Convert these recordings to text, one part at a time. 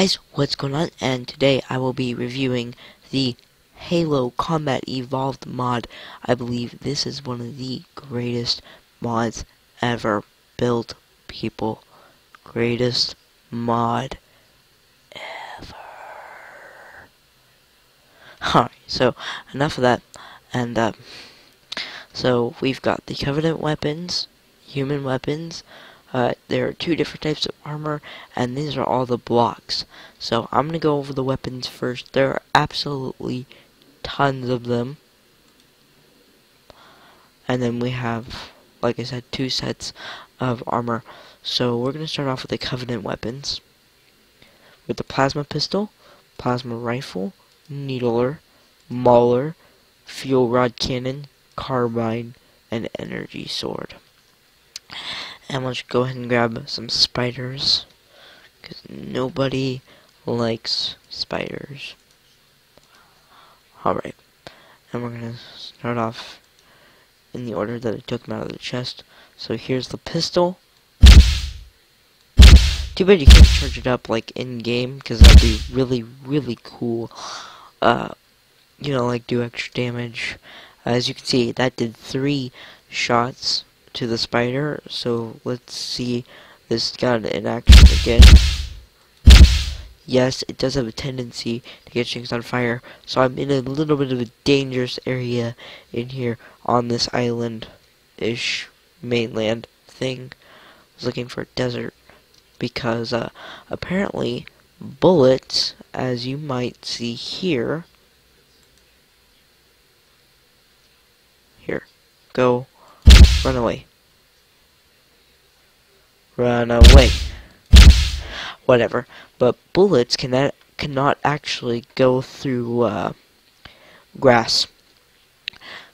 guys, what's going on? And today I will be reviewing the Halo Combat Evolved mod. I believe this is one of the greatest mods ever built, people. Greatest mod ever. Alright, so enough of that. And so we've got the Covenant weapons, human weapons. There are two different types of armor, and these are all the blocks. So I'm going to go over the weapons first. There are absolutely tons of them. And then we have, like I said, two sets of armor. So we're going to start off with the Covenant weapons. With the Plasma Pistol, Plasma Rifle, Needler, Mauler, Fuel Rod Cannon, Carbine, and Energy Sword. And let's go ahead and grab some spiders, because nobody likes spiders. Alright, and we're going to start off in the order that I took them out of the chest. So here's the pistol. Too bad you can't charge it up like in-game, because that'd be really, really cool. You know, like do extra damage. As you can see, that did 3 shots to the spider, so let's see this gun in action again. Yes, it does have a tendency to get things on fire, so I'm in a little bit of a dangerous area in here on this island-ish mainland thing. I was looking for a desert, because apparently bullets, as you might see here, go. Run away. Run away. Whatever. But bullets cannot actually go through grass.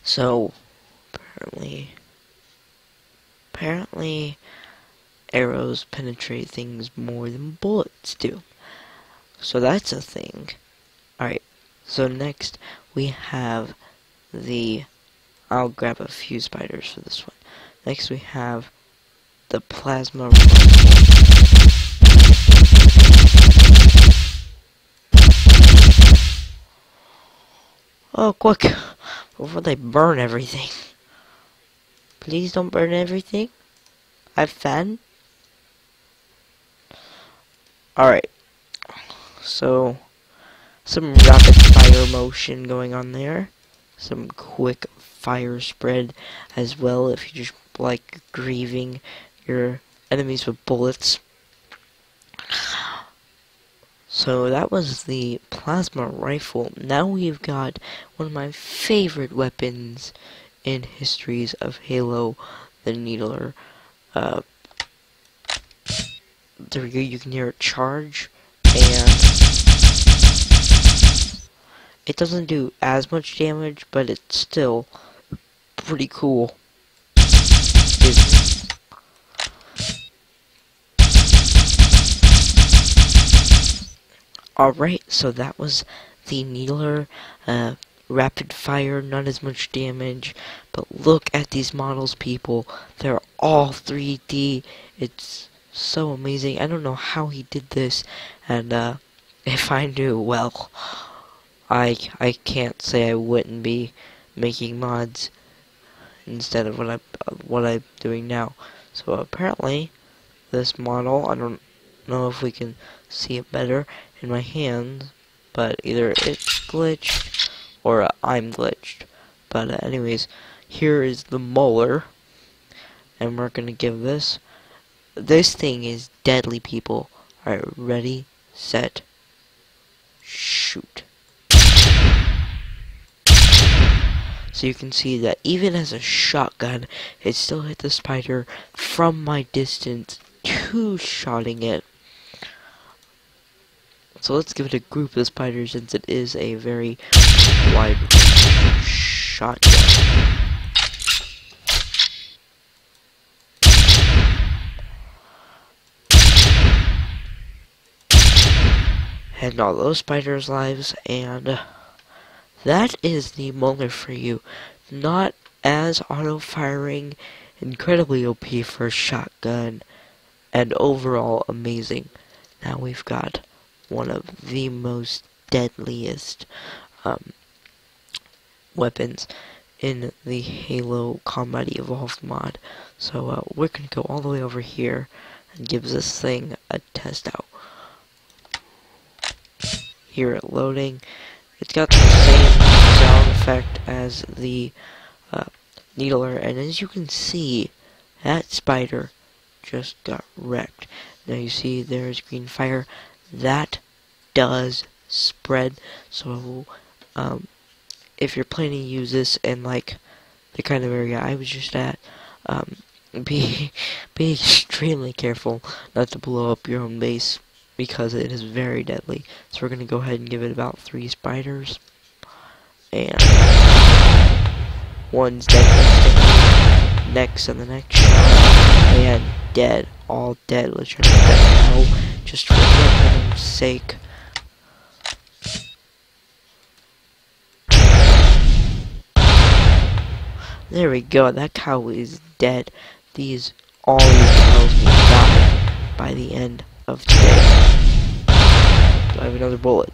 So apparently arrows penetrate things more than bullets do. So that's a thing. Alright. So next we have the... I'll grab a few spiders for this one. Next we have the Plasma Rifle. Oh, quick! Before they burn everything. Please don't burn everything. I've fan. Alright. So, some rapid fire motion going on there. Some quick fire spread as well if you just like grieving your enemies with bullets. So that was the Plasma Rifle. Now we've got one of my favorite weapons in histories of Halo, the Needler. There we go, you can hear it charge, and it doesn't do as much damage, but it's still pretty cool. Alright, so that was the Needler. Rapid fire, not as much damage, but look at these models, people. They're all 3D. It's so amazing. I don't know how he did this, and if I knew, well, I can't say I wouldn't be making mods instead of what I'm doing now. So apparently this model, I don't know if we can see it better in my hands, but either it's glitched or I'm glitched. But anyways, here is the Mauler, and we're gonna give this thing is deadly, people. Alright, ready, set, shoot. So you can see that even as a shotgun, it still hit the spider from my distance, two-shotting it. So let's give it a group of spiders, since it is a very wide shotgun. And all those spiders' lives, and that is the Mauler for you. Not as auto-firing, incredibly OP for a shotgun, and overall amazing. Now we've got one of the most deadliest weapons in the Halo Combat Evolved mod. So we're going to go all the way over here and give this thing a test out. Here at loading, it's got the same sound effect as the Needler, and as you can see, that spider just got wrecked. Now you see there's green fire. That does spread, so if you're planning to use this in like the kind of area I was just at, be extremely careful not to blow up your own base, because it is very deadly. So we're gonna go ahead and give it about 3 spiders, and one's dead instantly, next and the next shot, and dead, all dead. Let's try to get that now, just for random's sake. There we go, that cow is dead. All these cows will die by the end of today. Do I have another bullet?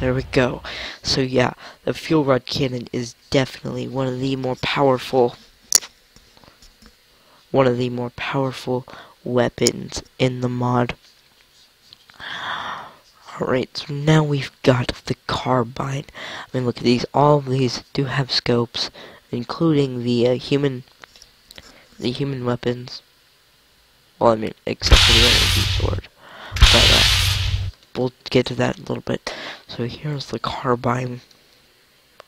There we go. So yeah, the fuel rod cannon is definitely one of the more powerful weapons in the mod. Alright, so now we've got the carbine. I mean, look at these. All of these do have scopes, including the human weapons. Well, I mean, except for the energy sword. But we'll get to that in a little bit. So here's the carbine.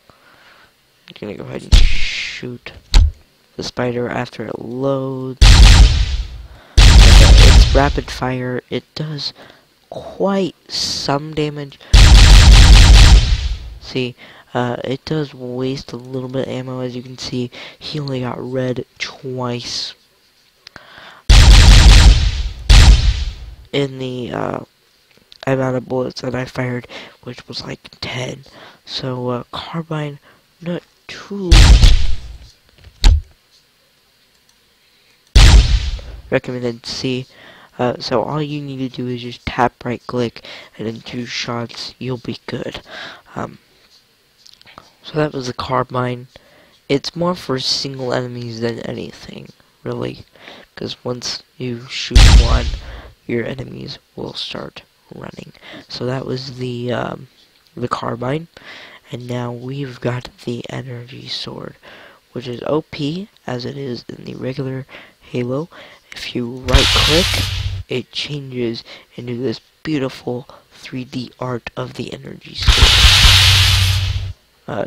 I'm gonna go ahead and shoot the spider after it loads. And, it's rapid fire. It does quite some damage. See, it does waste a little bit of ammo. As you can see, he only got red twice in the amount of bullets that I fired, which was like 10. So carbine, not too recommended. See, so all you need to do is just tap right click, and in 2 shots you'll be good. So that was the carbine. It's more for single enemies than anything, really, because once you shoot one, your enemies will start running. So that was the carbine, and now we've got the energy sword, which is OP as it is in the regular Halo. If you right click, it changes into this beautiful 3D art of the energy sword.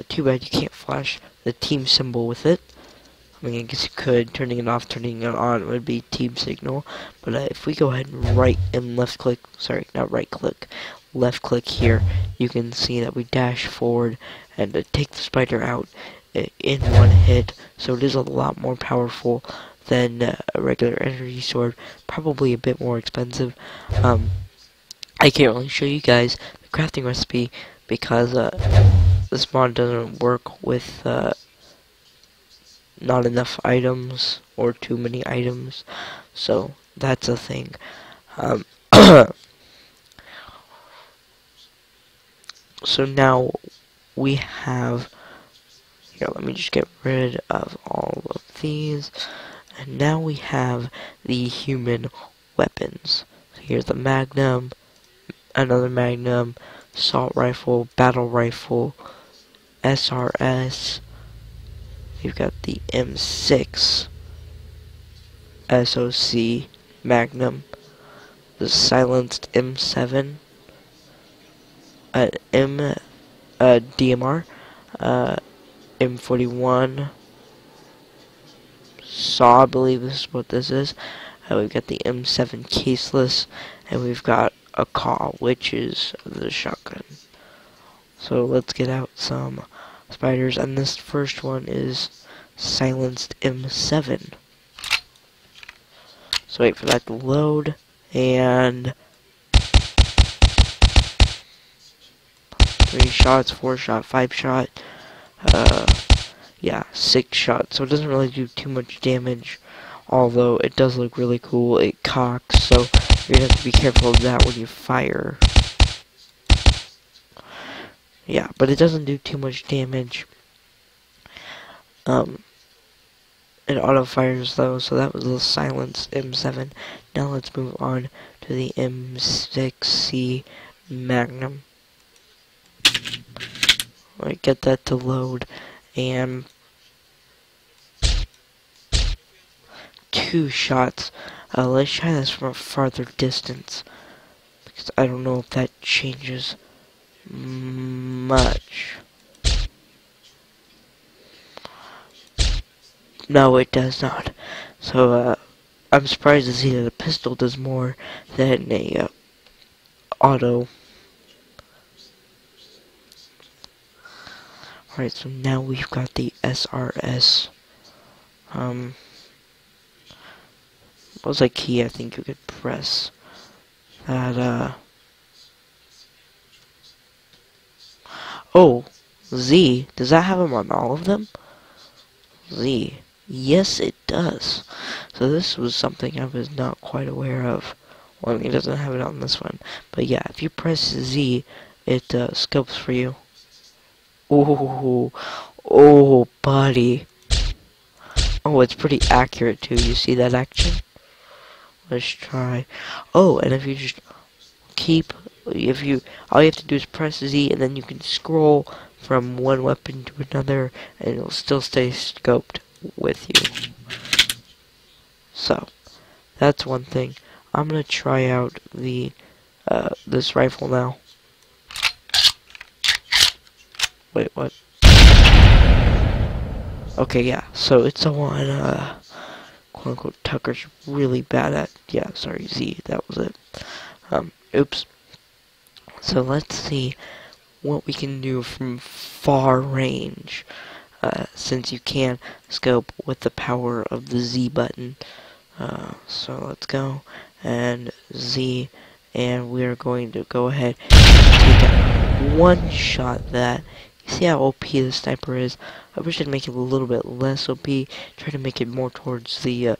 Too bad you can't flash the team symbol with it. I mean, I guess you could. Turning it off, turning it on would be team signal. But if we go ahead and right and left click, sorry, not right click, left click here, you can see that we dash forward and take the spider out in one hit. So it is a lot more powerful than a regular energy sword. Probably a bit more expensive. I can't really show you guys the crafting recipe because this mod doesn't work with not enough items or too many items, so that's a thing. So now we have, here, let me just get rid of all of these, and now we have the human weapons. So here's the Magnum, another Magnum, assault rifle, battle rifle, SRS. We've got the M6 SOC Magnum, the silenced M7, DMR, M41 SAW, I believe this is what this is. We've got the M7 caseless, and we've got a CAW, which is the shotgun. So let's get out some spiders, and this first one is silenced M7. So wait for that to load, and 3 shots, 4 shot, 5 shot, yeah, 6 shots. So it doesn't really do too much damage, although it does look really cool. It cocks, so You're gonna have to be careful of that when you fire. Yeah, but it doesn't do too much damage. It auto fires though, so that was the silenced M7. Now let's move on to the M6C Magnum. Right, get that to load, and 2 shots. Let's try this from a farther distance, because I don't know if that changes much. No, it does not. So, I'm surprised to see that a pistol does more than a auto. Alright, so now we've got the SRS. What was a key I think you could press? That, oh, Z. Does that have them on all of them? Z. Yes, it does. So this was something I was not quite aware of. Well, it doesn't have it on this one. But yeah, if you press Z, it scopes for you. Oh, oh, buddy. Oh, it's pretty accurate too. You see that action? Let's try. Oh, and if you just keep, all you have to do is press Z, and then you can scroll from one weapon to another, and it'll still stay scoped with you. So, that's one thing. I'm gonna try out the this rifle now. Wait, what? Okay, yeah. So it's the one quote unquote Tucker's really bad at. Yeah, sorry, Z. That was it. Oops. So let's see what we can do from far range, since you can scope with the power of the Z button. So let's go, and Z, and we're going to go ahead and take a one-shot that. You see how OP the sniper is? I wish I'd make it a little bit less OP, try to make it more towards the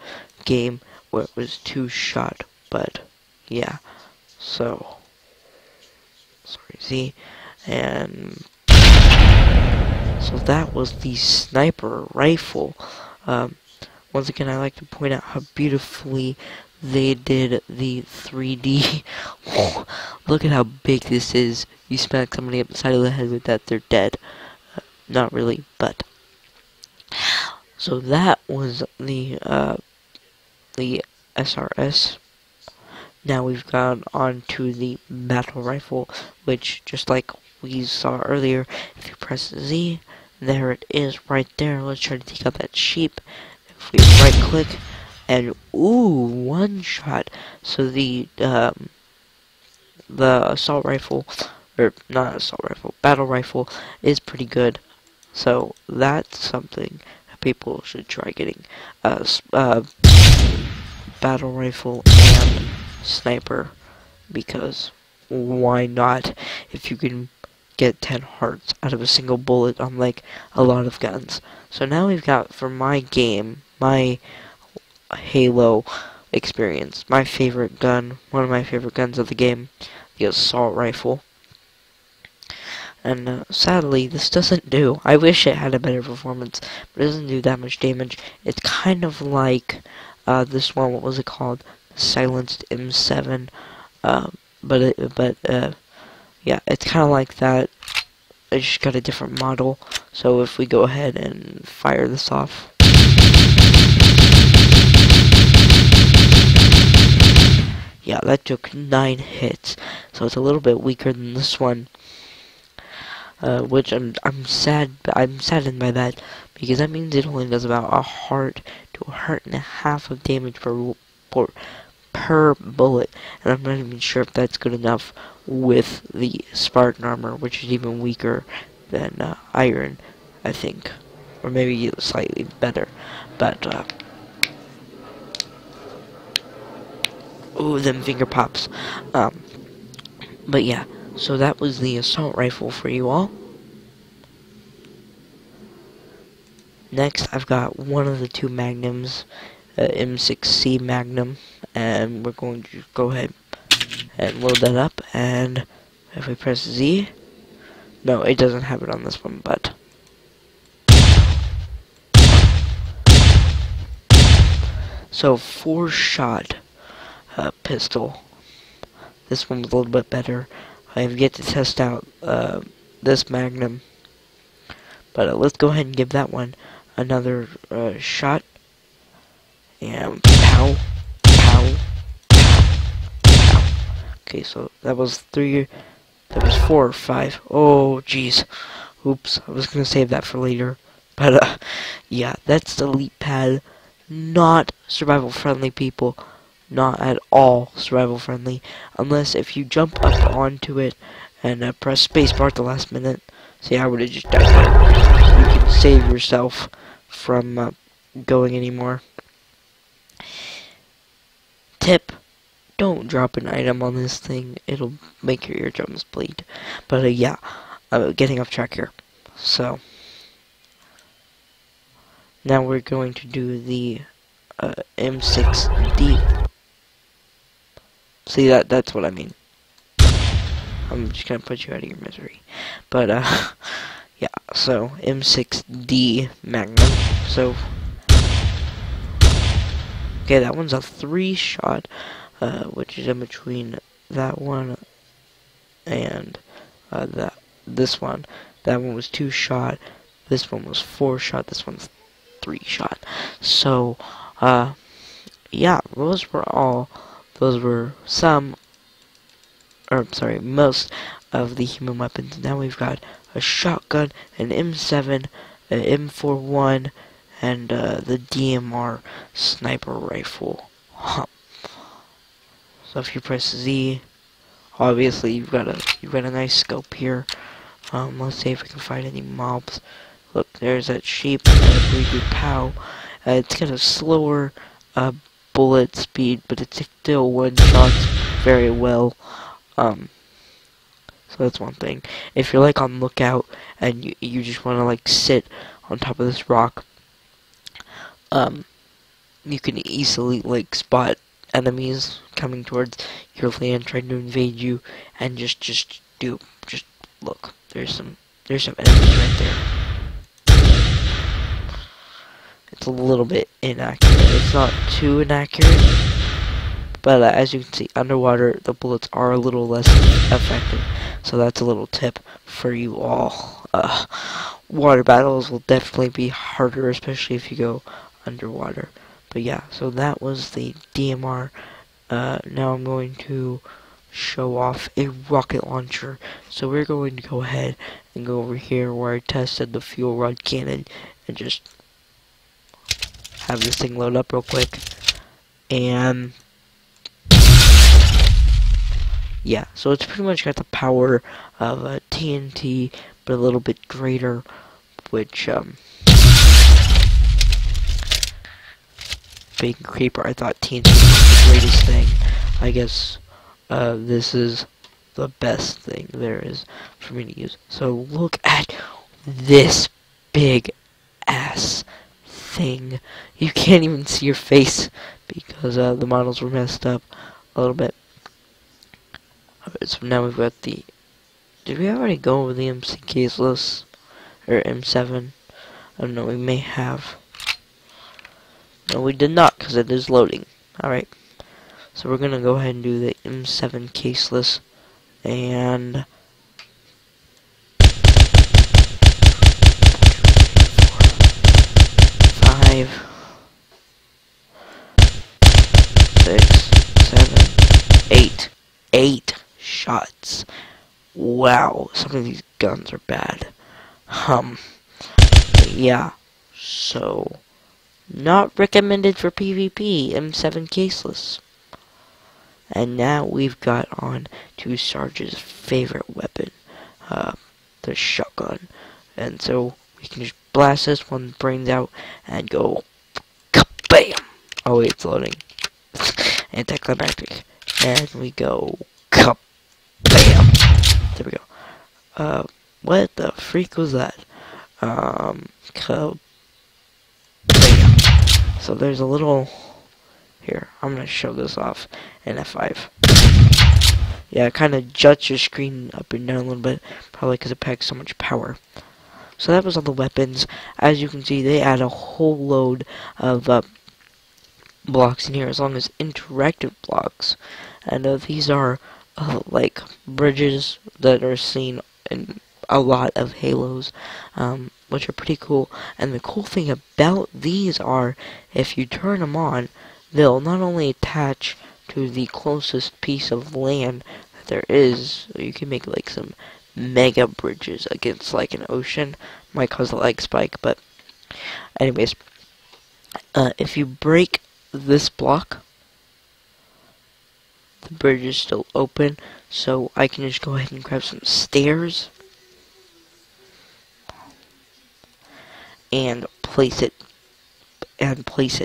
game where it was 2-shot, but yeah, so sorry, Z, and so that was the sniper rifle. Once again, I like to point out how beautifully they did the 3D. Look at how big this is. You smack somebody up the side of the head with that, they're dead. Not really, but so that was the SRS. Now we've gone on to the battle rifle, which, just like we saw earlier, if you press Z, there it is right there. Let's try to take out that sheep. If we right click, and ooh, one shot. So the assault rifle, or not assault rifle, battle rifle is pretty good. So that's something people should try getting. Battle rifle and sniper, because why not? If you can get 10 hearts out of a single bullet, unlike a lot of guns. So now we've got, for my game, my Halo experience, my favorite gun, one of my favorite guns of the game, the assault rifle. And sadly, this doesn't do. I wish it had a better performance, but it doesn't do that much damage. It's kind of like this one. What was it called? Silenced M7. Yeah, it's kind of like that. I just got a different model. So if we go ahead and fire this off. Yeah, that took 9 hits. So it's a little bit weaker than this one. Which I'm saddened by that, because that means it only does about a heart to a heart and a half of damage per bullet, and I'm not even sure if that's good enough with the Spartan armor, which is even weaker than iron, I think, or maybe slightly better. But ooh, them finger pops. But yeah. So that was the assault rifle for you all. Next, I've got one of the 2 magnums. M6C Magnum, and we're going to go ahead and load that up. And if we press Z, no, it doesn't have it on this one, but so 4-shot pistol. This one was a little bit better. I have yet to test out this Magnum, but let's go ahead and give that one another shot. And pow, pow, pow, pow. Okay, so that was 3. That was 4 or 5. Oh, jeez. Oops, I was gonna save that for later. But yeah, that's the Elite Pad. Not survival friendly, people. Not at all survival friendly, unless if you jump up onto it and press spacebar at the last minute. See, I would have just died there. You can save yourself from going anymore. Tip: don't drop an item on this thing. It'll make your eardrums bleed. But yeah, getting off track here. So now we're going to do the M6D. See, that's what I mean. I'm just gonna put you out of your misery. But yeah, so M6D Magnum. So okay, that one's a 3-shot, which is in between that one and this one. That one was 2-shot. This one was 4-shot. This one's 3-shot. So yeah, those were some, or sorry, most of the human weapons. Now we've got a shotgun, an M7, an M41, and the DMR sniper rifle. So if you press Z, obviously you've got a nice scope here. Let's see if we can find any mobs. Look, there's that sheep. We do pow. It's got a slower bullet speed, but it still one-shots very well. So that's one thing. If you're like on lookout and you just want to like sit on top of this rock, you can easily like spot enemies coming towards your land trying to invade you, and just look. There's some enemies right there. It's a little bit inaccurate. It's not too inaccurate, but as you can see, underwater the bullets are a little less effective. So that's a little tip for you all. Water battles will definitely be harder, especially if you go underwater. But yeah, so that was the DMR. Now I'm going to show off a rocket launcher. So we're going to go ahead and go over here where I tested the fuel rod cannon and just have this thing load up real quick. And yeah, so it's pretty much got the power of a TNT, but a little bit greater, which being a creeper, I thought TNT was the greatest thing. I guess this is the best thing there is for me to use. So look at this big ass thing. You can't even see your face because the models were messed up a little bit. Alright, so now we've got the... Did we already go over the MC caseless? Or M7? I don't know, we may have. No, we did not, because it is loading. Alright. So we're gonna go ahead and do the M7 caseless. And... 5, 6, 7, 8. 8 shots. Wow, some of these guns are bad. Yeah, so not recommended for PvP. M7 caseless. And now we've got on to Sarge's favorite weapon, the shotgun. And so we can just blast this one brains out and go kabam! Oh wait, it's loading. Anticlimactic. And we go kabam! There we go. What the freak was that? Kabam! So there's a little Here, I'm gonna show this off in F5. Yeah, it kind of juts your screen up and down a little bit, probably because it packs so much power. So that was all the weapons. As you can see, they add a whole load of blocks in here, as long as interactive blocks. And these are like bridges that are seen in a lot of Halos, which are pretty cool. And the cool thing about these are, if you turn them on, they'll not only attach to the closest piece of land that there is, you can make like some mega bridges against like an ocean. Might cause a lag spike, but anyways, if you break this block, the bridge is still open, so I can just go ahead and grab some stairs and place it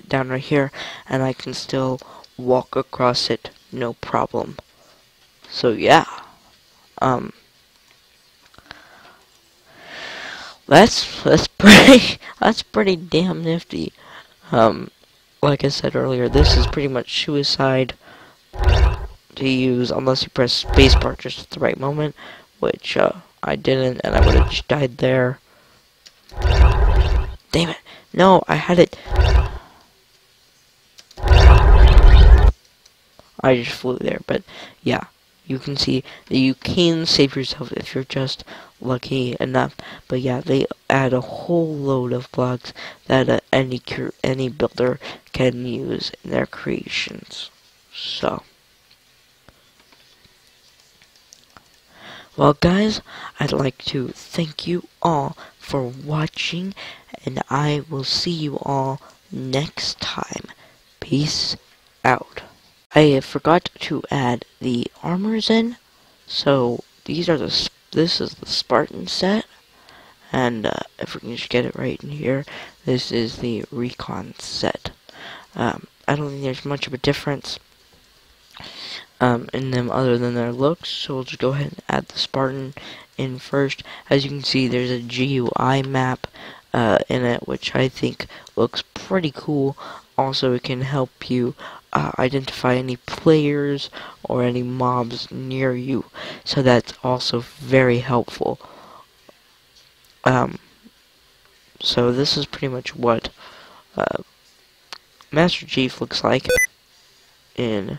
down right here, and I can still walk across it no problem. So yeah, that's pretty damn nifty. Like I said earlier, this is pretty much suicide to use unless you press spacebar just at the right moment, which I didn't, and I would have just died there. Damn it! No, I had it. I just flew there, but yeah, you can see that you can save yourself if you're just lucky enough. But yeah, they add a whole load of blocks that any builder can use in their creations. So, well guys, I'd like to thank you all for watching, and I will see you all next time. Peace out. I forgot to add the armors in, so this is the Spartan set, and if we can just get it right in here, this is the Recon set. I don't think there's much of a difference in them other than their looks, so we'll just go ahead and add the Spartan in first. As you can see, there's a GUI map in it, which I think looks pretty cool. Also, it can help you identify any players or any mobs near you, so that's also very helpful. So this is pretty much what Master Chief looks like in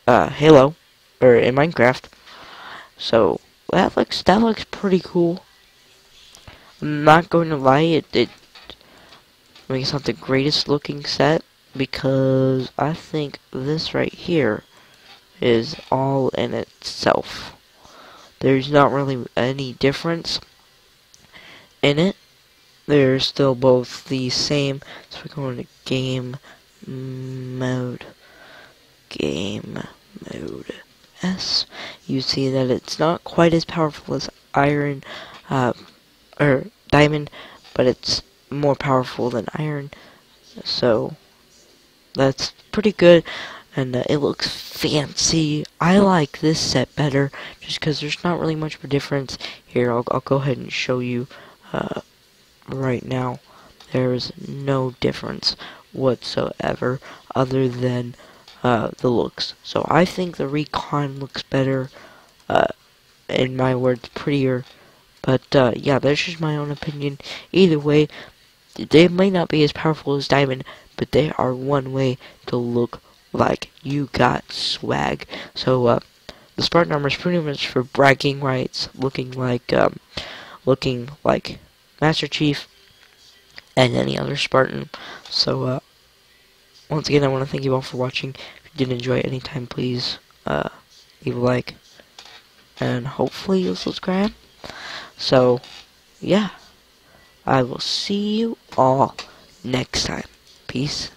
Halo, or in Minecraft. So that looks pretty cool. I'm not going to lie, it it's not the greatest looking set, because I think this right here is all in itself. There's not really any difference in it. They're still both the same. So we go into game mode S. You see that it's not quite as powerful as iron or diamond, but it's more powerful than iron, so that's pretty good, and it looks fancy. I like this set better just because there's not really much of a difference. Here, I'll go ahead and show you right now. There's no difference whatsoever other than the looks. So I think the Recon looks better, in my words, prettier. But yeah, that's just my own opinion. Either way, they may not be as powerful as Diamond, but they are one way to look like you got swag. So the Spartan armor is pretty much for bragging rights, looking like Master Chief and any other Spartan. So once again, I want to thank you all for watching. If you did enjoy it anytime, please leave a like, and hopefully you'll subscribe. So yeah, I will see you all next time. Peace